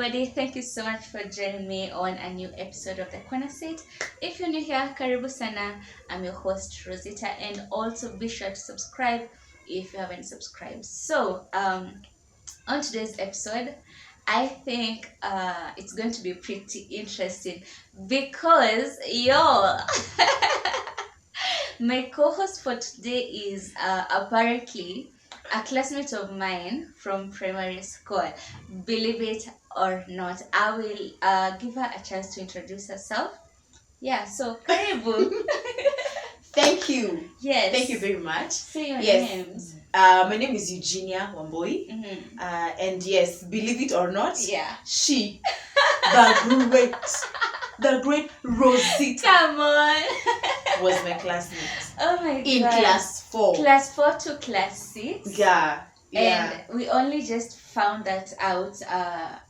everybody. Thank you so much for joining me on a new episode of The Corner Seat. If you're new here, karibu sana. I'm your host, Rosita, and also be sure to subscribe if you haven't subscribed. So, on today's episode, I think it's going to be pretty interesting because, my co-host for today is apparently a classmate of mine from primary school. Believe it or not, I will give her a chance to introduce herself. Yeah, so karibu. Thank you. Yes. Thank you very much. Say your names. My name is Eugenia Wambui. Mm-hmm. And yes, believe it or not, Yeah. she, the great Rosita Come on. was my classmate. Oh my god. In class 4. Class 4 to class 6. Yeah. And we only just found that out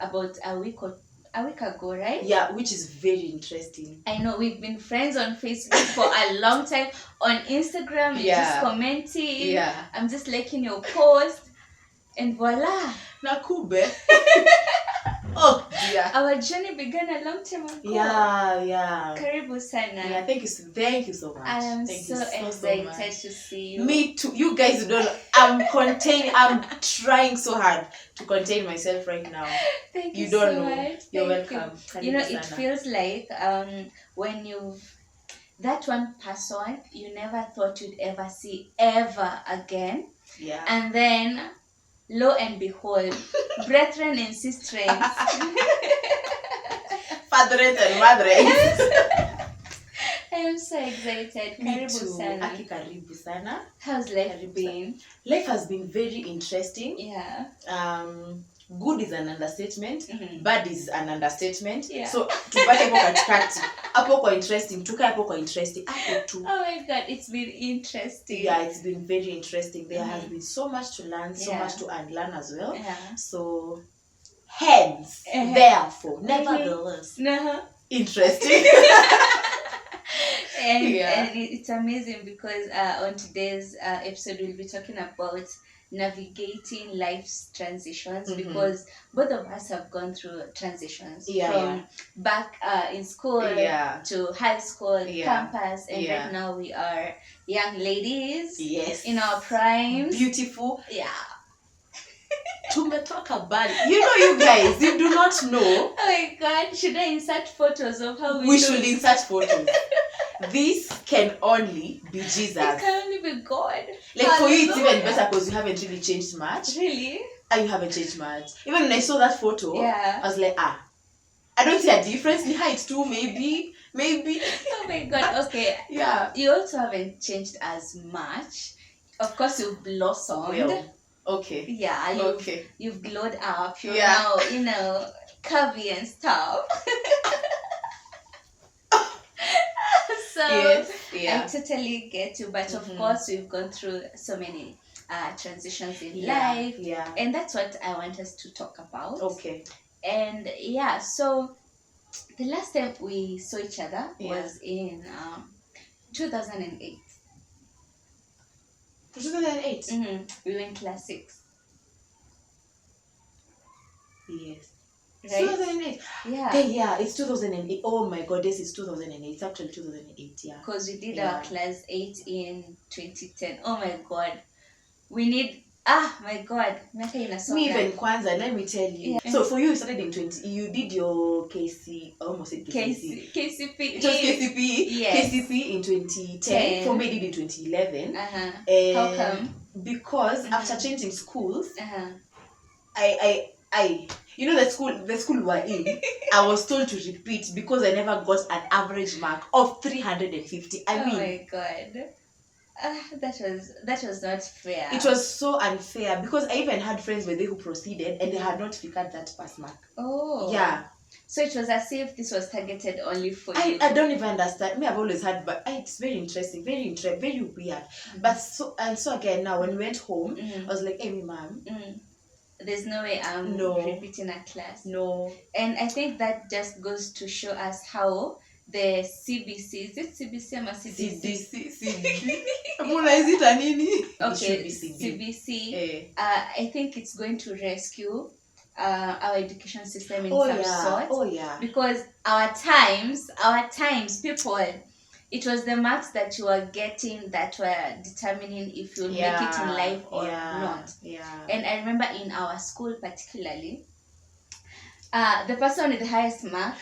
about a week ago, right? Yeah, which is very interesting. I know we've been friends on Facebook for a long time. On Instagram, you're just commenting. Yeah. I'm just liking your post. And voila. Nakube. Oh dear. Our journey began a long time ago. Yeah. Karibu sana. Yeah, thank you so much. I am thank so you excited much. to see you. Me too. You guys don't. I'm trying so hard to contain myself right now. Thank you. You don't so know. Much. You're Thank welcome. You know, it feels like when that one person you never thought you'd ever see ever again. Yeah. And then, lo and behold, brethren and sisters. Fathers and mothers. I am so excited. Me Karibu too. sana. Aki karibu sana. How's life been? Life has been very interesting. Yeah. Good is an understatement. Mm-hmm. Bad is an understatement. Yeah. So tupate hapo katikati. Hapo kwa interesting. Tukae hapo kwa interesting. Hapo tu. Oh my god, it's been interesting. Yeah, it's been very interesting. There has been so much to learn, so much to unlearn as well. Yeah. So hence, therefore, nevertheless, interesting. And it's amazing because on today's episode we'll be talking about navigating life's transitions, because both of us have gone through transitions from back in school to high school, campus, and right now we are young ladies in our primes. Beautiful. Yeah. Tumetoka bali. You know, you guys, you do not know. Oh my god, should I insert photos of how we should insert photos. This can only be Jesus. It can only be God. Like for you, it's even better because you haven't really changed much. Really? And you haven't changed much. Even when I saw that photo, I was like, I don't see a difference in height too, maybe. Oh my god, okay. Yeah. You also haven't changed as much. Of course, you've blossomed. Well, okay. Yeah, you've glowed up. You're now, curvy and stuff. So I totally get you, but of course we've gone through so many transitions in life, and that's what I want us to talk about. Okay. And so the last time we saw each other was in 2008. 2008. We were in class 6. Yes. Right? 2008. Yeah, it's 2008. Oh my god, yes, it's 2008. It's actually 2008, because we did our class 8 in 2010. Oh my god. We need my god. Me even kwanza, let me tell you. So for you, you started in 20. You did your KC, almost said KCP. KCP. It was KCP. Yes. KCP in 2010. For me, I did in 2011. How come? Because after changing schools, I you know the school we were in, I was told to repeat because I never got an average mark of 350. I mean, my god. That was not fair. It was so unfair because I even had friends who proceeded and they had not figured that pass mark. Oh. Yeah. So it was as if this was targeted only for you. I don't even understand. Me, I've always had, but it's very interesting, very weird. But so again now when we went home, I was like, hey, mom. There's no way I'm repeating a class. No. And I think that just goes to show us how the CBC, is it CBC or CDC? CBC. Is it a nini? Okay, CBC. I think it's going to rescue our education system in Oh some yeah. sort. Oh yeah. Because our times, people, it was the marks that you were getting that were determining if you'll make it in life or not. Yeah. And I remember in our school particularly, the person with the highest mark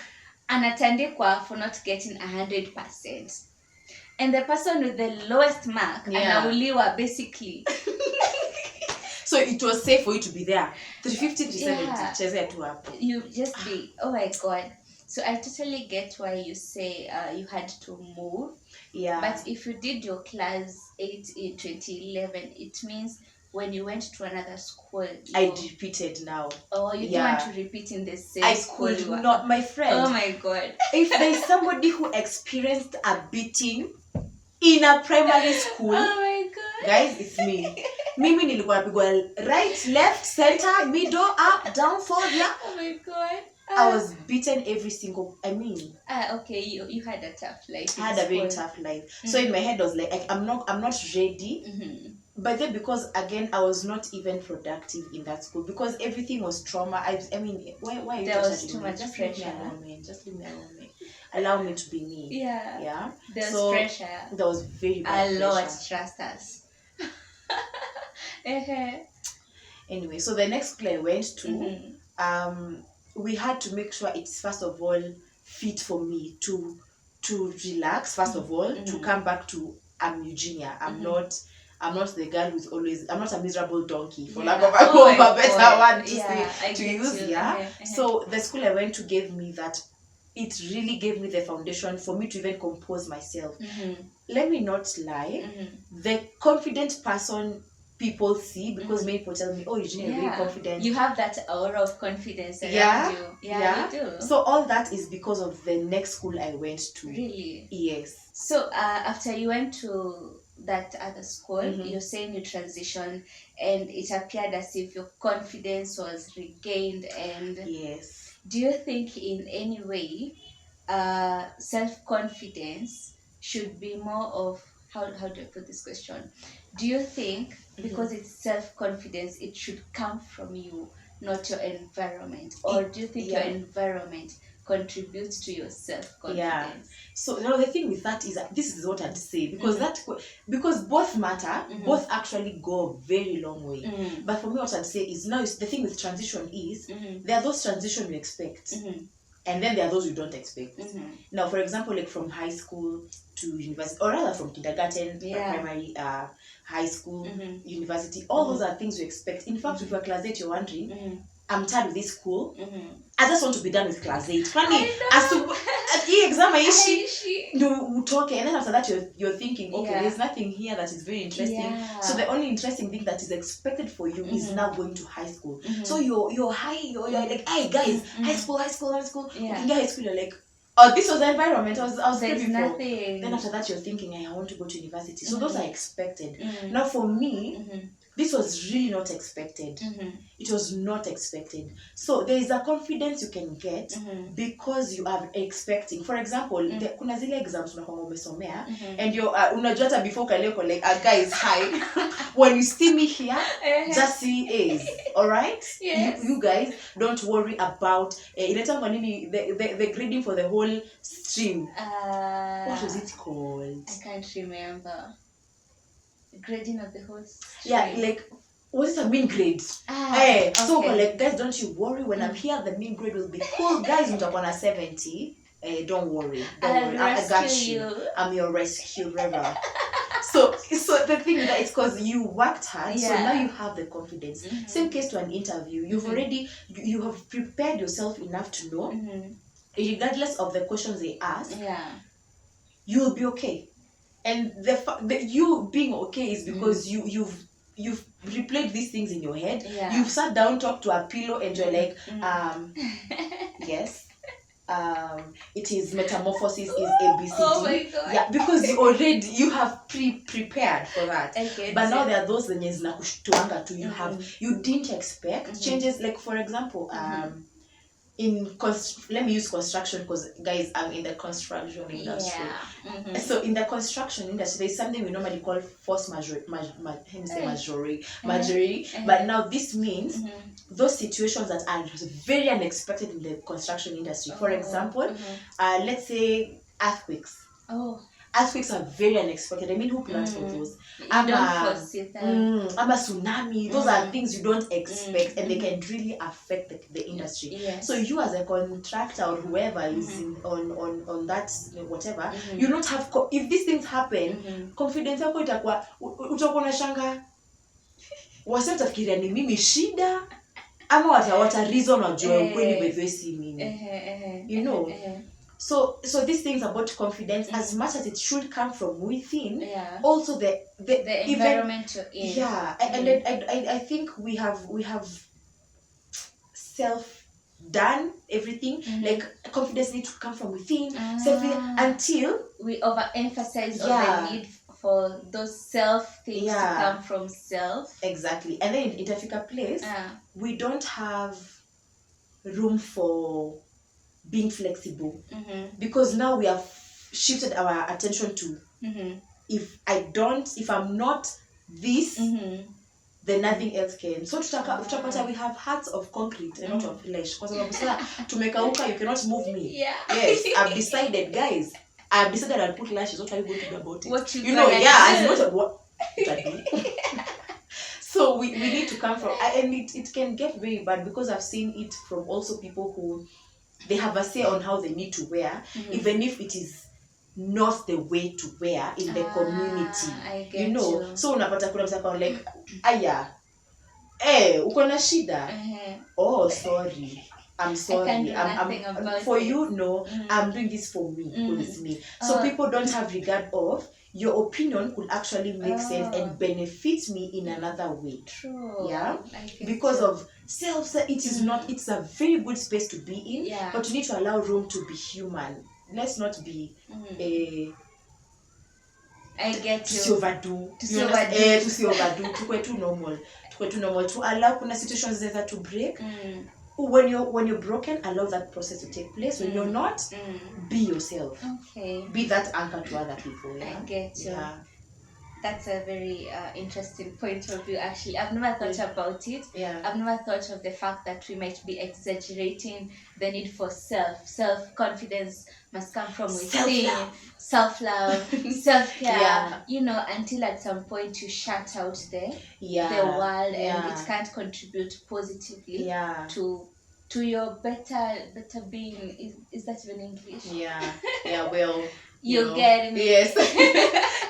anatandikwa for not getting 100%. And the person with the lowest mark anauliwa basically. So it was safe for you to be there. 350, 370. You just be, oh my god. So I totally get why you say you had to move. Yeah. But if you did your class 8 in 2011, it means when you went to another school, I repeated now. Oh, you didn't want to repeat in the same school. I could not, my friend. Oh my god. If there's somebody who experienced a beating in a primary school, oh my god, guys, it's me. Mimi nilikuwa napigwa right, left, center, middle, up, down, forward, yeah. Oh my god. I was beaten every single, okay, you had a tough life. I had a very tough life. Mm-hmm. So in my head I was like, I'm not ready. Mm-hmm. But then because again I was not even productive in that school because everything was trauma. I mean, why there was too much just pressure. Just leave me alone, man. Allow me to be me. Yeah. There was pressure. There was very bad pressure. A lot, trust us. Anyway, so the next school I went to, we had to make sure it's first of all fit for me to relax first of all, to come back to Eugenia. I'm not the girl who's always, I'm not a miserable donkey for lack of a better word to use. So the school I went to gave me that. It really gave me the foundation for me to even compose myself. Let me not lie. The confident person people see, because many people tell me, oh, Eugenia, you're very confident. You have that aura of confidence around you. Yeah, you do. So all that is because of the next school I went to. Really? Yes. So after you went to that other school, you're saying you transitioned and it appeared as if your confidence was regained. And yes. Do you think in any way self-confidence should be more of, how do I put this question? Do you think because it's self-confidence, it should come from you, not your environment? Or do you think your environment contributes to your self-confidence? Yeah. So the thing with that is that this is what I'd say, because because both matter, both actually go a very long way. But for me, what I'd say is now the thing with transition is there are those transitions you expect, and then there are those you don't expect. Now, for example, like from high school to university, or rather from kindergarten, primary, high school, university, all those are things you expect. In fact, if you're class 8, you're wondering, I'm tired of this school. I just want to be done with class 8. Funny, as to exam utoke, and then after that you're thinking, okay, there's nothing here that is very interesting. So the only interesting thing that is expected for you is now going to high school. So you're like, hey guys, high school. In high school you're like, oh, this was the environment I was there before. Nothing. Then after that you're thinking, hey, I want to go to university. So those are expected. Now for me, this was really not expected. It was not expected. So there is a confidence you can get because you are expecting. For example, kuna zile exams unakwanga umesomea and you unajua hata before kaleko like, guys, hi. When you see me here, just see A's. All right? Yes. You guys don't worry about the grading for the whole stream. What was it called? I can't remember. Grading of the whole stream. Yeah, like, what is a mean grade? Okay. So like, guys, don't you worry. When I'm here, the mean grade will be cool. Guys, you're on a 70. Don't worry. I got you. I'm your rescuer. So the thing is that it's because you worked hard. So now you have the confidence. Same case to an interview. You've already you have prepared yourself enough to know, regardless of the questions they ask. You will be okay. And the you being okay is because you've replayed these things in your head. You've sat down, talked to a pillow, and you're like, yes, it is metamorphosis is ABCD. Oh my God. Yeah, because you have prepared for that. But now there are those things you didn't expect changes. Like for example, let me use construction, because guys, I'm in the construction industry. So in the construction industry, there's something we normally call force majeure, but now this means those situations that are very unexpected in the construction industry. For example, let's say earthquakes. Earthquakes are very unexpected. I mean, who plans for those? You don't foresee them. A tsunami. Those are things you don't expect, and they can really affect the industry. Yes. So you, as a contractor or whoever is on that whatever, you don't have if these things happen, confidence yako utakuwa na shanga. Wasitafikiria ni mimi shida, ama wata reason wajue kweli wewe si mimi. You know. So these things about confidence, as much as it should come from within, also the environment you're in. And I think we have self done everything. Like confidence needs to come from within, until we overemphasize on the need for those self things to come from self. Exactly. And then in itafika place, we don't have room for being flexible, because now we have shifted our attention to if I'm not this, then nothing else can. So tutapata we have hearts of concrete and not of flesh, because tumekauka, you cannot move me. Yes, I've decided, guys, I'll put lashes. What are you going to do about it? What you know, it's not what I do. So we need to come from, and it can get very bad, because I've seen it from also people who they have a say on how they need to wear, even if it is not the way to wear in the community. I get you know. So unapata kuna msaka like, aya, uko na shida. Oh, sorry. I'm sorry. I'm for you. No, I'm doing this for me. Because me. So people don't have regard of your opinion could actually make sense and benefit me in another way. True. Yeah. Because of self, it is not. It's a very good space to be in. Yeah. But you need to allow room to be human. Let's not be I get to see overdo. To see overdo. Tukwe too normal. To allow kuna situations there to break. When you're broken, allow that process to take place. When you're not, be yourself. Okay. Be that anchor to other people. Yeah? I get you. Yeah. That's a very interesting point of view, actually. I've never thought about it. Yeah. I've never thought of the fact that we might be exaggerating the need for self-confidence must come from within, self-love, self-care, you know, until at some point you shut out the world and it can't contribute positively to your better being. Is that even English? Yeah, well, you get me. Yes.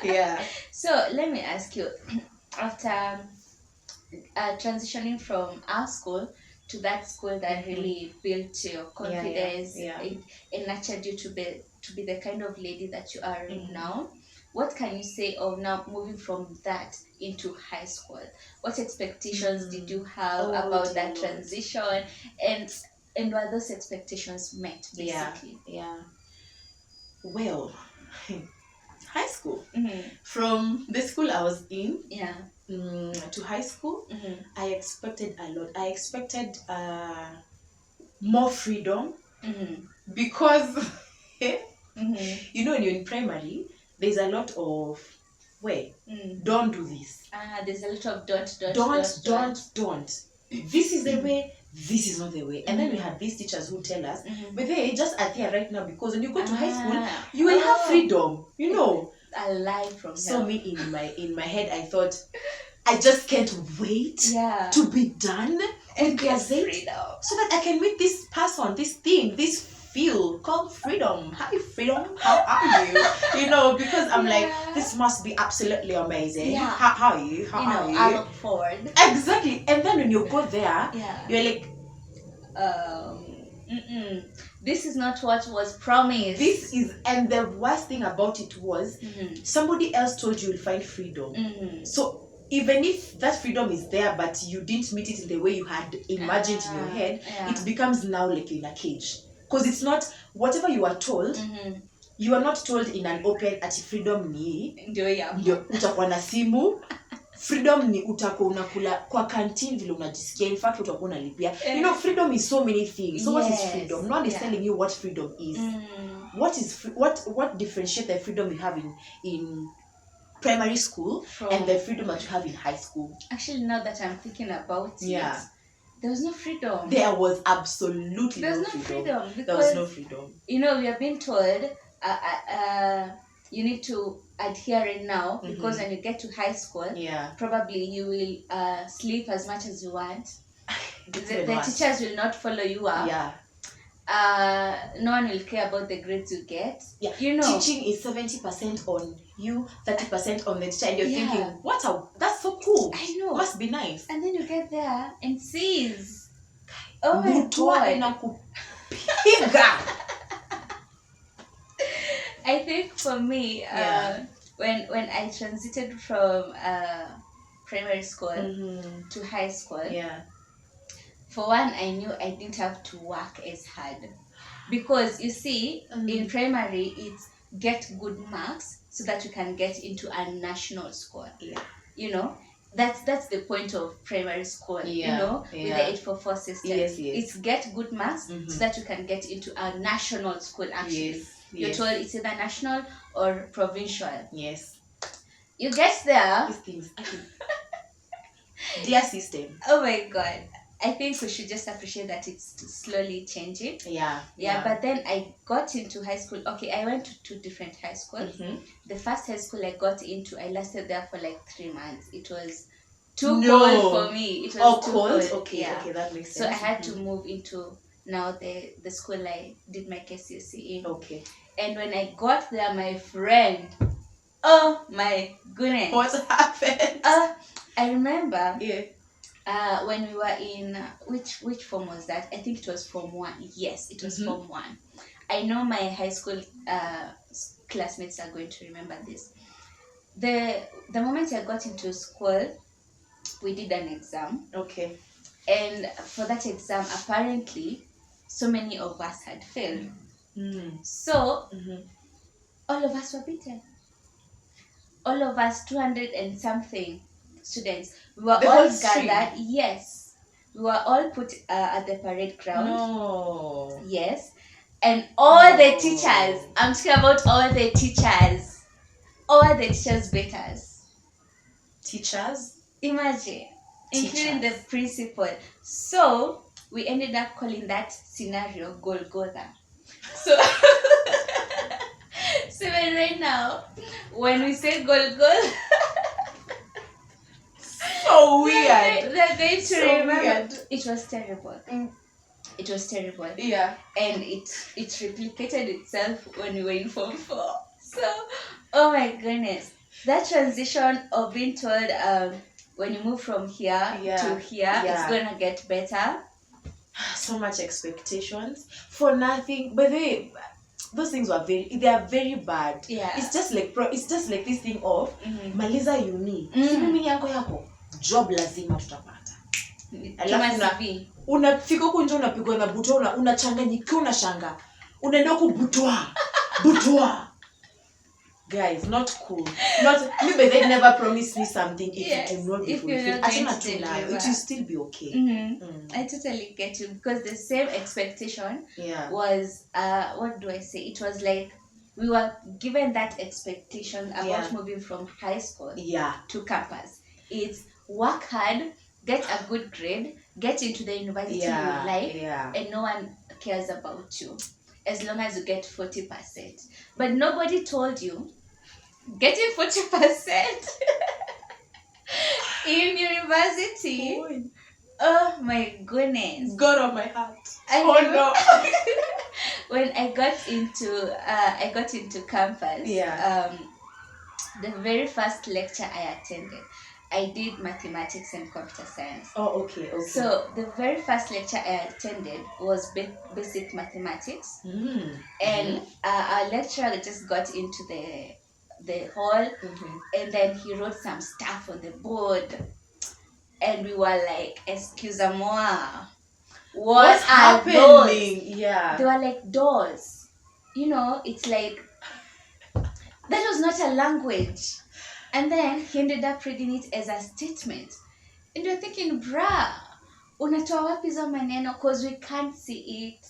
Yeah. So let me ask you, after transitioning from our school to that school that really built your confidence and nurtured you to be the kind of lady that you are now, what can you say of now moving from that into high school? What expectations did you have about that transition, and were those expectations met, basically? Yeah. Well, high school. From the school I was in to high school, I expected a lot. I expected more freedom because you know, when you're in primary, there's a lot of don't do this. There's a lot of don't. This is the way. This is not the way. And then we had these teachers who tell us, but they just are there right now, because when you go to high school, you will have freedom, you know. A lie from so me in my head, I thought, I just can't wait to be done and get freedom, so that I can meet this person, this thing, this feel called freedom. Hi freedom, how are you? You know, because I'm like, this must be absolutely amazing. How are you? How are you? I look forward. Exactly. And then when you go there, you're like, this is not what was promised. And the worst thing about it was somebody else told you you'll find freedom. So even if that freedom is there, but you didn't meet it in the way you had imagined in your head, it becomes now like in a cage. Because it's not whatever you are told. You are not told in an open ati freedom ni ndio utakuwa na simu freedom ni utakuwa unakula kwa canteen vile unajisikia, in fact utakuwa unalipia. You know, freedom is so many things. So what is freedom? No one is telling you what freedom is. What is what differentiates the freedom you have in primary school and the freedom that you have in high school? Actually, now that I'm thinking about it, there was no freedom. There was absolutely no freedom. Because, there was no freedom. You know, we have been told you need to adhere it now, because when you get to high school, probably you will sleep as much as you want. the teachers will not follow you up. No one will care about the grades you get. You know, teaching is 70% on you, 30% on the teacher, and you're thinking, that's so cool. I know, must be nice. And then you get there and sees, oh my God. I think for me, when I transited from primary school to high school, for one, I knew I didn't have to work as hard, because you see, in primary it's get good marks so that you can get into a national school. You know, that's the point of primary school. You know, with the 844 system. It's get good marks so that you can get into a national school. Actually, you're told it's either national or provincial. You get there. These things. Their system. Oh my God. I think we should just appreciate that it's slowly changing. But then I got into high school. Okay, I went to 2 different high schools. The first high school I got into, I lasted there for like 3 months. It was too cold for me. It was too cold. Okay, that makes sense. So I had to move into now the school I did my KCSE in. And when I got there, my friend, oh my goodness, what happened? I remember when we were in which form was that? I think it was Form 1. Yes, it was Form 1. I know my high school classmates are going to remember this. The moment I got into school, we did an exam. And for that exam, apparently, so many of us had failed. So all of us were beaten. All of us, 200 and something students, we were all gathered. Yes, we were all put at the parade ground. Yes, and all the teachers, I'm talking about all the teachers beat us. Teachers? Imagine, including the principal. So we ended up calling that scenario Golgotha. So so right now, when we say Golgotha, so weird. They're going to remember. It was terrible. It was terrible. And it replicated itself when we were in Form 4. So, oh my goodness, that transition of being told when you move from here to here, it's gonna get better. So much expectations for nothing. By the way, those things they are very bad. It's just like this thing of maliza uni. Mimi yangu yako job lazima tutapata. Alafu unafika huko nje unapigwa na butwa, unachanganyikiwa, unashanga. Unaenda butwa. Guys, not cool. Maybe they never promised me something if you do not be fulfilled. It will still be okay. I totally get you, because the same expectation was what do I say? It was like we were given that expectation about moving from high school to campus. It's work hard, get a good grade, get into the university you like, and no one cares about you as long as you get 40%. But nobody told you getting 40% in university. Oh my goodness. God of my heart. No. When I got into campus, the very first lecture I attended, I did mathematics and computer science. Okay. So the very first lecture I attended was basic mathematics, and our lecturer just got into the hall, and then he wrote some stuff on the board, and we were like, "Excuse-moi, what are happening?" those? They were like dolls. You know, it's like that was not a language. And then he ended up reading it as a statement. And you're thinking, bruh, unatoa wapi hizo maneno? Because we can't see it,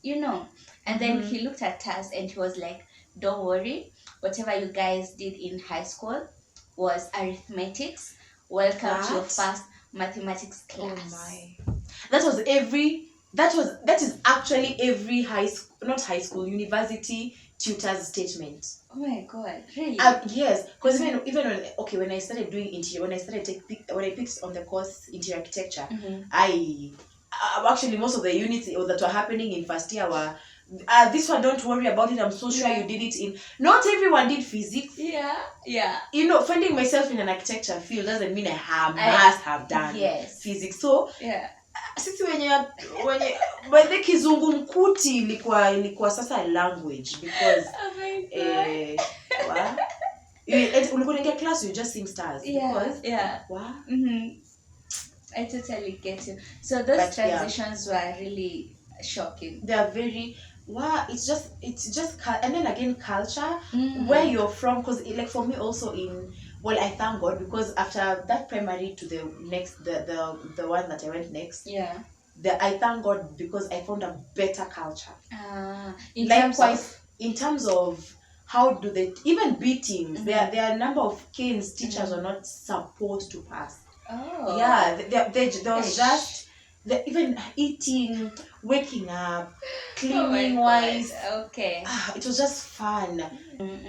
you know. And then he looked at us and he was like, don't worry, whatever you guys did in high school was arithmetics. Welcome to your first mathematics class. Oh my. That is actually every not high school, university tutor's statement. Oh my god, really? Yes, because even when I started doing interior, when I picked on the course interior architecture, I actually most of the units that were happening in first year were this one, don't worry about it, I'm so sure you did it in. Not everyone did physics. Yeah. You know, finding myself in an architecture field doesn't mean I must have done physics. So sisi wenye by the kizungu mkuti ilikuwa sasa language, because ulikuwa in class you just sing stars because I totally get you. So those transitions were really shocking. They are very it's just and then again culture, where you're from, because like for me also I thank God, because after that primary to the next the one that I went next, I thank God because I found a better culture. In terms of how do they even beatings, there are a number of canes teachers are not supposed to pass. There was just even eating, waking up, cleaning wise. It was just fun.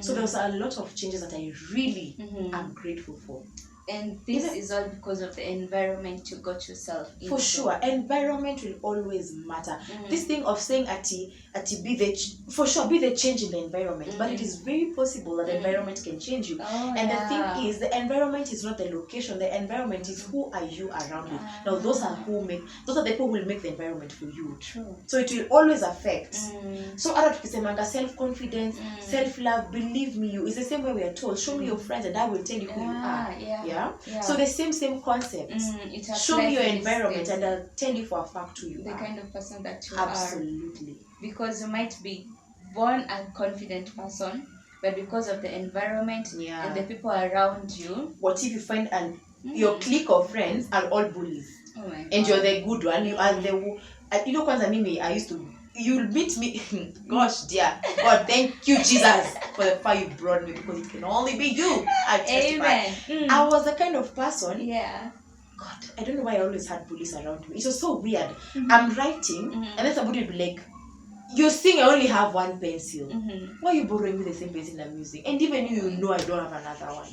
So there was a lot of changes that I really am grateful for. And this is all because of the environment you got yourself into. For sure, environment will always matter. This thing of saying be the change in the environment, but it is very possible that the environment can change you. The thing is, the environment is not the location. The environment is who are you around with. Now those are the people who will make the environment for you. True. So it will always affect. So other tukisemanga self-confidence, self-love, believe me, it's the same way we are told. Show me your friends and I will tell you who you are. So the same concept. Show me your environment and I'll tell you for a fact who you are. The kind of person that you Absolutely. Because you might be born a confident person, but because of the environment and the people around you. What if you find your clique of friends are all bullies? Oh my God. And you're the good one. You are the kwanza mimi, you'll meet me. Gosh, dear God, thank you Jesus for the far you brought me, because it can only be you. Amen. I was the kind of person. God, I don't know why I always had bullies around me. It was so weird. I'm writing and then somebody would be like, you're saying I only have one pencil. Why are you borrowing me the same pencil I'm using? And even you know I don't have another one.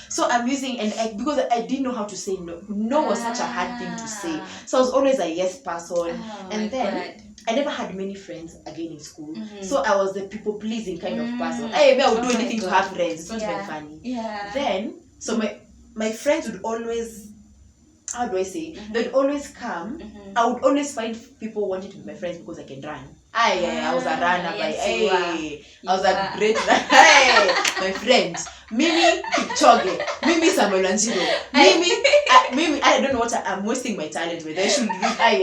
So I'm using, because I didn't know how to say no. No was such a hard thing to say. So I was always a yes person. And then I never had many friends again in school. So I was the people pleasing kind of person. Hey, I would do anything to have friends. It's not even funny. Then, so my friends would always, how do I say? They'd always come. I would always find people wanting to be my friends because I can run. I was a runner. I was a great runner. My friends. Mimi Kipchoge. Mimi Samuel Anjiro. Mimi, I don't know what I'm wasting my talent with. I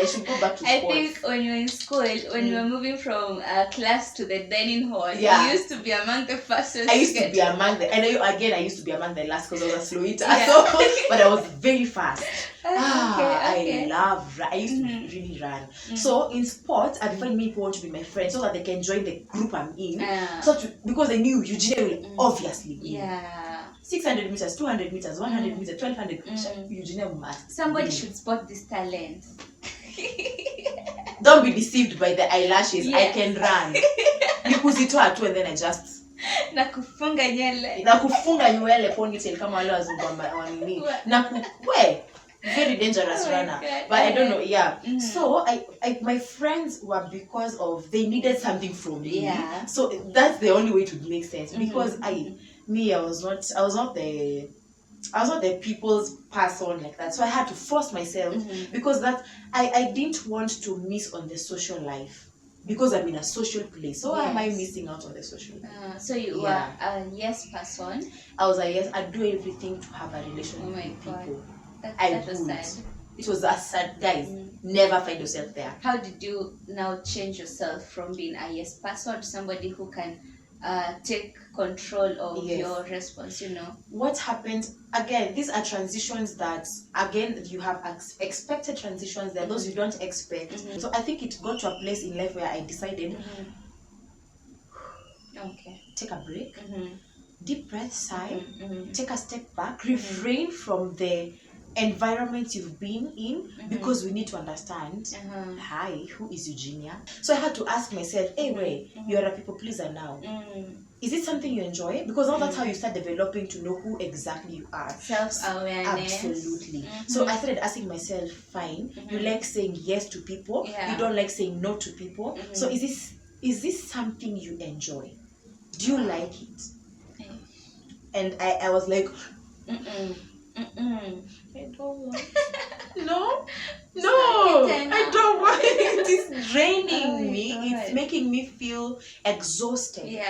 should go back to sports. I think when you were in school, when you were moving from class to the dining hall, you used to be among the first. I used to be among the, and I used to be among the last because I was a slow eater. So, but I was very fast. I used to really run. So in sports, I'd find people want to be my friends so that they can join the group I'm in. Because they knew Eugenia will obviously win. 600 meters, 200 meters, 100 meters, 1200. Eugenia must. Somebody should spot this talent. Don't be deceived by the eyelashes. I can run. Nikuzitoa tu and then I just nakufunga nywele ponytail kama wale wazungu wa nini. Very dangerous runner. But I don't know, So my friends were because of they needed something from me. So that's the only way to make sense. Because I was not the people's person like that. So I had to force myself because that I didn't want to miss on the social life. Because I'm in a social place. So why am I missing out on the social life? So you were a yes person? I was a yes. I do everything to have a relation with people. That was sad. It was a sad, guys. Never find yourself there. How did you now change yourself from being a yes person to somebody who can take control of your response, What happens, again, these are transitions that, again, you have expected transitions. There are those you don't expect. So I think it got to a place in life where I decided, take a break, deep breath, sigh, take a step back, refrain from the environment you've been in, because we need to understand, hi, who is Eugenia? So I had to ask myself, hey, wait, you're a people pleaser now. Is it something you enjoy? Because now that's how you start developing to know who exactly you are. Self-awareness. Absolutely. So I started asking myself, fine, you like saying yes to people, you don't like saying no to people. So is this something you enjoy? Do you like it? And I was like, I don't want no, I don't want it. It's draining me. It's making me feel exhausted.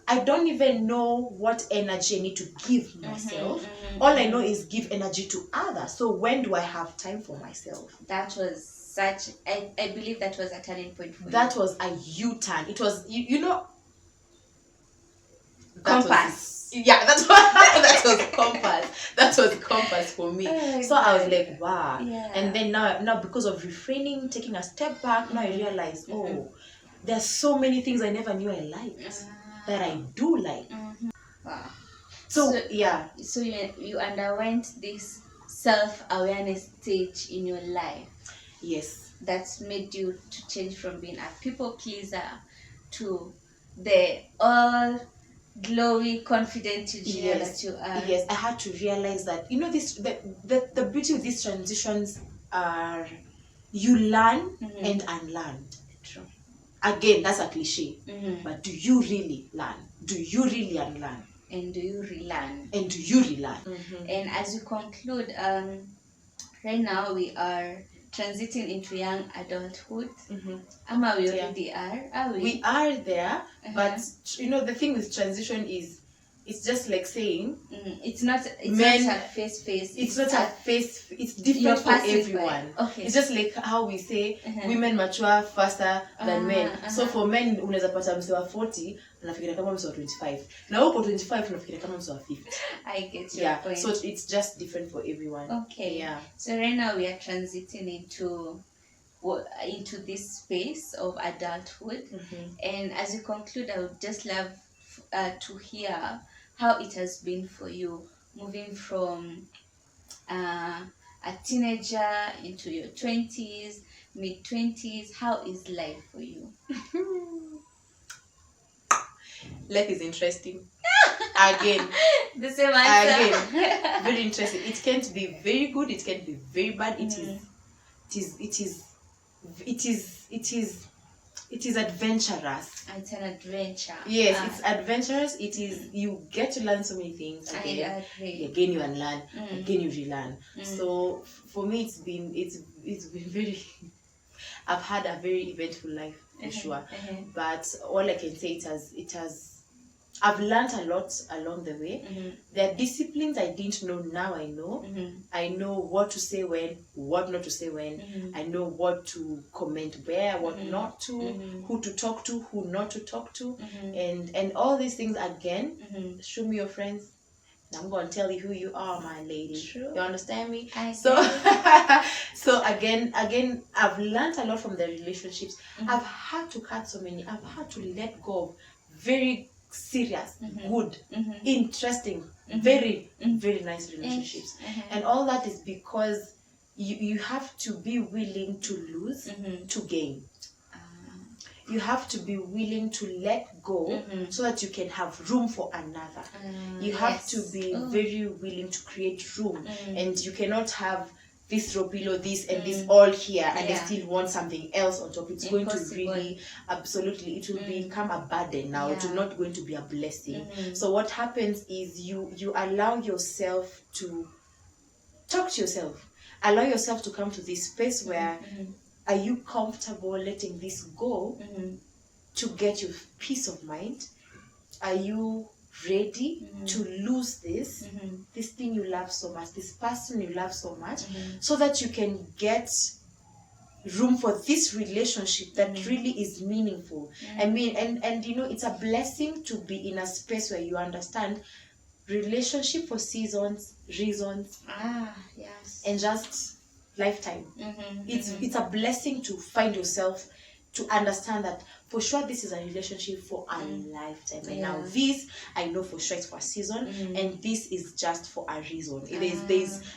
I don't even know what energy I need to give myself. All I know is give energy to others. So when do I have time for myself? That was such, I believe that was a turning point for you. That was a U-turn. It was, compass. That's what that was compass. That was compass for me. So I was like, wow. And then now because of refraining, taking a step back, now I realize, there's so many things I never knew I liked that I do like. Wow. So you underwent this self-awareness stage in your life. Yes. That's made you to change from being a people pleaser to the all glowy, confident Eugenia that you are. Yes, I had to realize that, this the beauty of these transitions are you learn and unlearn. True. Again, that's a cliche. But do you really learn? Do you really unlearn? And do you relearn? And do you relearn? And as we conclude, right now we are transiting into young adulthood. Ama we already are we? We are there, but the thing with transition is, it's just like saying it's not a face. It's not a face. It's different for everyone. It's just like how we say women mature faster than men. So for men, unaweza pata mse wa 40 anafikiria kama mse wa 25, na huko 25 unafikiria kama mse wa 50. I get your point. So it's just different for everyone. So right now we are transiting into this space of adulthood, and as you conclude, I would just love to hear how it has been for you moving from a teenager into your 20s, mid-20s. How is life for you? Life is interesting. Again, the same answer. Again, very interesting. It can't be very good, it can't be very bad. It is adventurous. It's an adventure. Yes, it's adventurous. It is, you get to learn so many things. Again you unlearn, again you relearn. So for me, it's been very I've had a very eventful life for sure. But all I can say, I've learned a lot along the way. There are disciplines I didn't know, now I know. I know what to say when, what not to say when. I know what to comment where, what not to, who to talk to, who not to talk to. And all these things, again, show me your friends. I'm going to tell you who you are, my lady. True. You understand me? So again, I've learned a lot from the relationships. I've had to cut so many. I've had to let go of very serious, good, interesting, very, very nice relationships. And all that is because you have to be willing to lose to gain. You have to be willing to let go so that you can have room for another. You have to be very willing to create room. And you cannot have this row below this and this all here and I still want something else on top. It's going to really, absolutely, it will become a burden now. It's not going to be a blessing. So what happens is you allow yourself to talk to yourself. Allow yourself to come to this space where are you comfortable letting this go to get your peace of mind? Are you ready to lose this thing you love so much, this person you love so much, so that you can get room for this relationship that really is meaningful. I mean, and you know, it's a blessing to be in a space where you understand relationship for seasons, reasons, yes, and just lifetime. It's a blessing to find yourself, to understand that for sure this is a relationship for a lifetime, and now this I know for sure it's for a season, and this is just for a reason.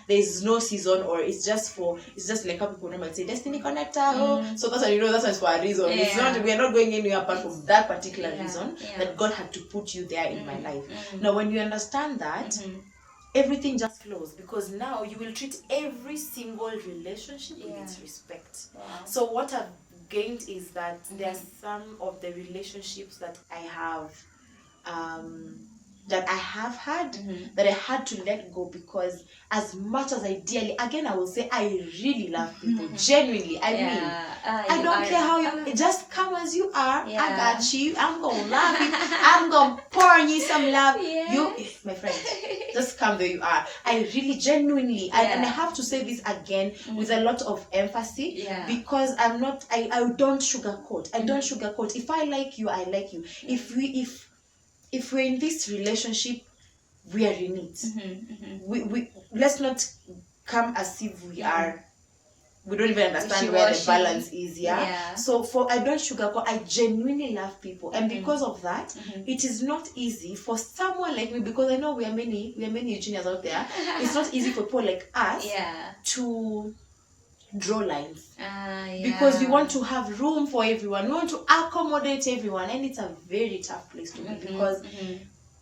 There's no season, or it's just like how people normally say destiny connector. So that's how you know that's for a reason. It's not, we are not going anywhere apart from that particular reason that God had to put you there in my life. Now when you understand that, everything just flows, because now you will treat every single relationship with its respect. So what I've gained is that there are some of the relationships that I have had that I had to let go, because as much as I dearly, again I will say, I really love people genuinely. I mean, I don't care how you just come as you are. I got you. I'm gonna love you. I'm gonna pour on you some love. You, my friend, just come where you are. I really genuinely, and I have to say this again with a lot of emphasis, because I'm not, I don't sugarcoat. I don't sugarcoat. If I like you, I like you. If we're in this relationship, we are in it. We let's not come as if we are, we don't even understand where the balance is. So I don't sugarcoat. I genuinely love people, and because of that, it is not easy for someone like me, because I know we are many Eugenias out there. It's not easy for people like us to draw lines, because we want to have room for everyone, we want to accommodate everyone, and it's a very tough place to be, because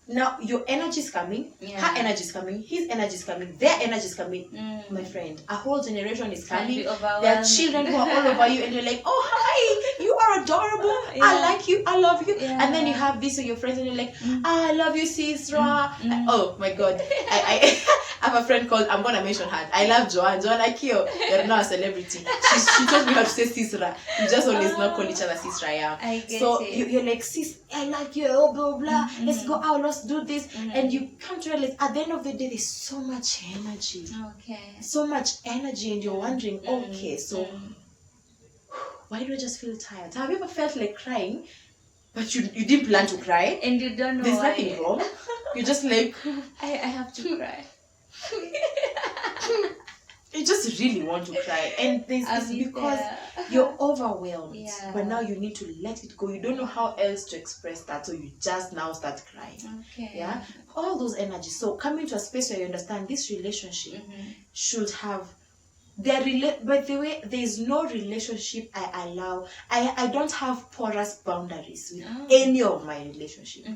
now your energy is coming, her energy is coming, his energy is coming, their energy is coming. My friend, a whole generation is coming. There are children who are all over you, and you're like, oh hi, you are adorable, I like you, I love you, and then you have this with your friends, and you're like, I love you, sister. Oh my god, I have a friend called, I'm gonna mention her, I love Joanne Akio. You're now a celebrity. She taught me how to say sister. You just always not call each other sister. So you're like, sis, I like you, oh blah blah, let's go out, let's do this, and you come to realize at the end of the day there's so much energy, so much energy, and you're wondering, okay, so why do I just feel tired? Have you ever felt like crying, but you didn't plan to cry, and you don't know there's why? Nothing wrong, you're just like, I have to cry. You just really want to cry, and this is because you're overwhelmed, but now you need to let it go. You don't know how else to express that, so you just now start crying. All those energies. So coming to a space where you understand this relationship should have by the way, there is no relationship I allow. I don't have porous boundaries with any of my relationships.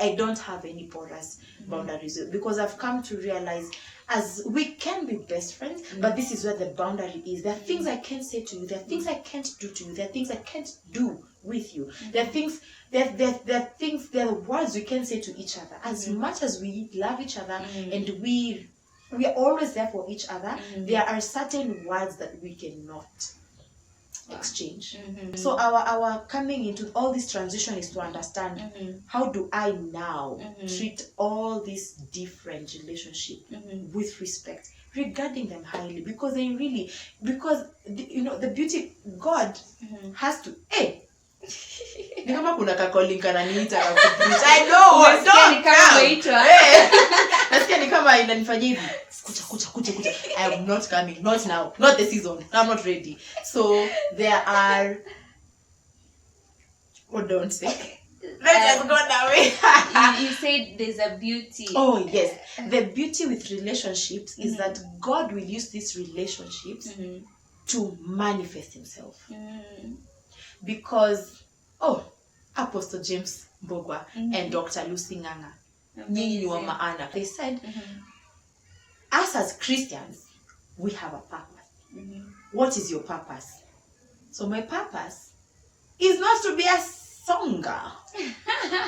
I don't have any porous boundaries, because I've come to realize, as we can be best friends, but this is where the boundary is. There are things I can't say to you. There are things I can't do to you. There are things I can't do with you. There are things. There are words we can say to each other. As much as we love each other and we are always there for each other, there are certain words that we cannot exchange. So our coming into all this transition is to understand, how do I now treat all these different relationships with respect, regarding them highly, because the beauty, God has to ni kama kuna kakoling kananiita kupreach. I know, don't come. Nasikia ni kama inanifanyia hivi. Kucha. I am not coming. Not now. Not the season. I'm not ready. So there are, don't say. Let's just go that way. You said there's a beauty. Oh yes. The beauty with relationships is that God will use these relationships to manifest himself. Because Apostle James Mbogwa and Dr. Lucy Nganga, they said, us as Christians, we have a purpose. What is your purpose? So my purpose is not to be a singer.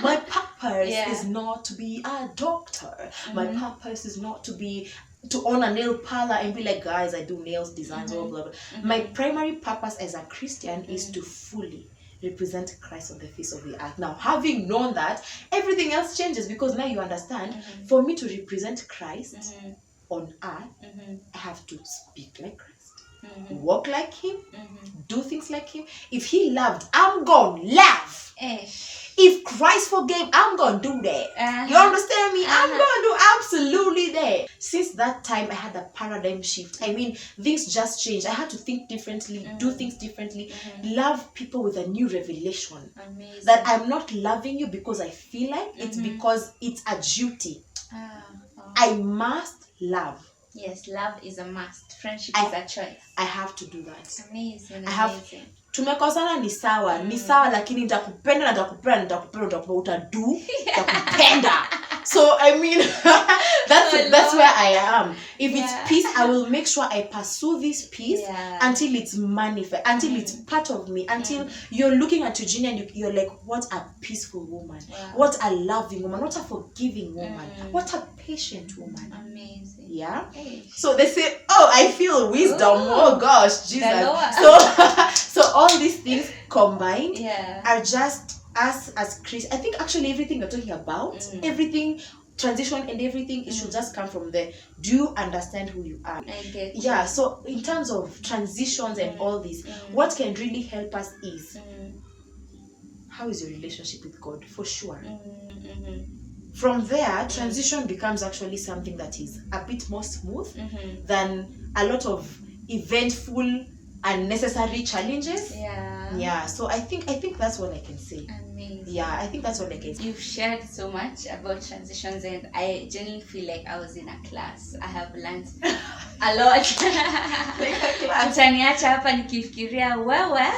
My purpose is not to be a doctor. My purpose is not to own a nail parlor and be like, guys, I do nails, designs, blah, blah, blah. My primary purpose as a Christian is to fully represent Christ on the face of the earth. Now, having known that, everything else changes, because now you understand, for me to represent Christ on earth, I have to speak like Christ. walk like him, do things like him. If he loved, I'm gonna love. If Christ forgave, I'm gonna do that. You understand me? I'm gonna do absolutely that. Since that time, I had a paradigm shift. I mean, things just changed. I had to think differently, do things differently, love people with a new revelation. Amazing. That I'm not loving you because I feel like it's because it's a duty. I must love. Yes, love is a must. Friendship is a choice. I have to do that. Amazing. Tumekosana ni sawa, lakini nitakupenda utadu, nitakupenda. So I mean, that's where I am. If it's peace, I will make sure I pursue this peace until it's manifest, until it's part of me, until you're looking at Eugenia and you're like, what a peaceful woman, what a loving woman, what a forgiving woman, what a patient woman. Amazing. Yeah. So they say, oh, I feel wisdom. Oh gosh, Jesus. So all these things combined are just us as Christians. I think actually everything you're talking about, everything, transition and everything, it should just come from there. Do you understand who you are? I get you. Yeah, so in terms of transitions and all this, what can really help us is, how is your relationship with God? For sure. From there, transition becomes actually something that is a bit more smooth than a lot of eventful, unnecessary challenges. Yeah. So I think that's what I can say. Amazing. Yeah, I think that's what I can say. You've shared so much about transitions, and I genuinely feel like I was in a class. I have learned a lot. Utaniacha hapa nikifikiria wewe.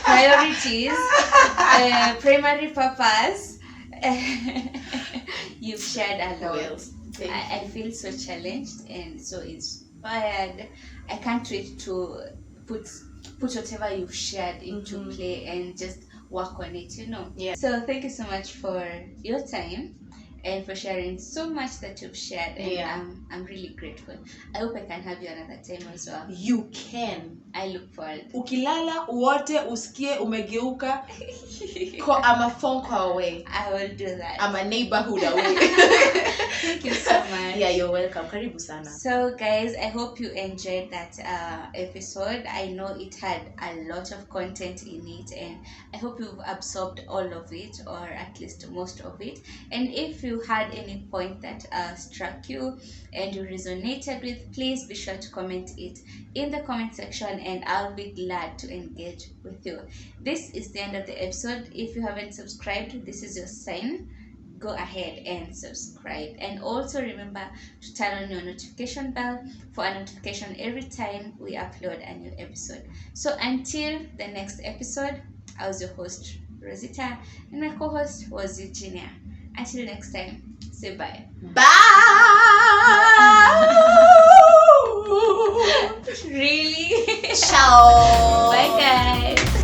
Priorities, primary purpose. You've shared a lot. I feel so challenged and so inspired. I can't wait to put whatever you've shared into play and just work on it, So thank you so much for your time and for sharing so much that you've shared, and I'm really grateful. I hope I can have you another time as well. You can. I look forward. Ukilala wote usikie umegeuka. I'm a phone call away. I will do that. I'm a neighborhood away. Thank you so much. Yeah, you're welcome. Karibu sana. So guys, I hope you enjoyed that episode. I know it had a lot of content in it, and I hope you've absorbed all of it, or at least most of it. And if you had any point that struck you and you resonated with, please be sure to comment it in the comment section, and I'll be glad to engage with you. This is the end of the episode. If you haven't subscribed, this is your sign. Go ahead and subscribe, and also remember to turn on your notification bell for a notification every time we upload a new episode. So until the next episode, I was your host Rosita, and my co-host was Eugenia. Until next time, say bye. Bye. Really? Ciao. Bye guys.